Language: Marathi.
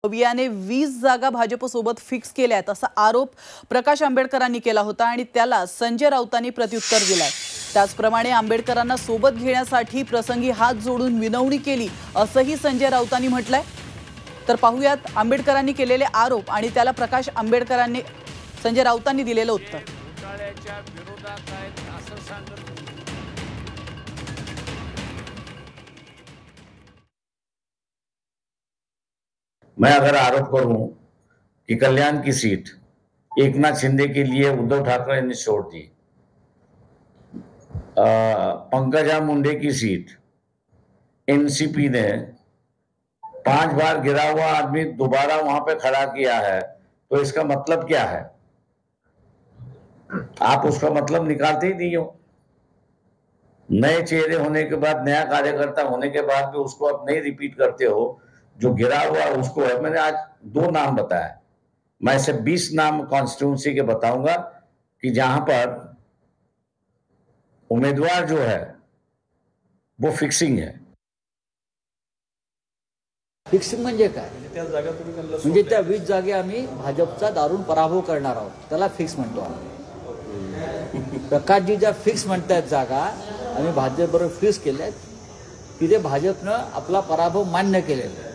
वियाने 20 जागा भाजपसोबत फिक्स केल्यात असा आरोप प्रकाश आंबेडकरांनी केला होता आणि त्याला संजय राऊतांनी प्रत्युत्तर दिलंय। त्याचप्रमाणे आंबेडकरांना सोबत घेण्यासाठी प्रसंगी हात जोडून विनवणी केली असंही संजय राऊतांनी म्हटलंय। तर पाहूयात आंबेडकरांनी केलेले आरोप आणि त्याला प्रकाश आंबेडकरांनी संजय राऊतांनी दिलेलं उत्तर। मैं अगर आरोप करूं कि कल्याण की सीट एकनाथ शिंदे के लिए उद्धव ठाकरे ने छोड़ दी, पंकजा मुंडे की सीट एनसीपी ने 5 बार गिरा हुआ आदमी दोबारा वहां पे खड़ा किया है, तो इसका मतलब क्या है? आप उसका मतलब निकालते ही नहीं हो। नए चेहरे होने के बाद, नया कार्यकर्ता होने के बाद भी उसको आप नहीं रिपीट करते हो। जो गिरा हुआ उसको है। मैंने आज 2 नाम बताया, मैं ऐसे 20 नाम कॉन्स्टिट्यूंसी के बताऊंगा कि जहां पर उम्मीदवार जो है वो फिक्सिंग है। फिक्सिंग म्हणजे काय? म्हणजे त्या 20 जागे आम्ही भाजपचा दारुण पराभव करणार आहोत, त्याला फिक्स म्हणतो आम्ही। प्रकाशजी ज्या फिक्स म्हणतात जागा आम्ही भाजपबरोबर फिक्स केल्यात, तिथे भाजपनं आपला पराभव मान्य केलेला आहे।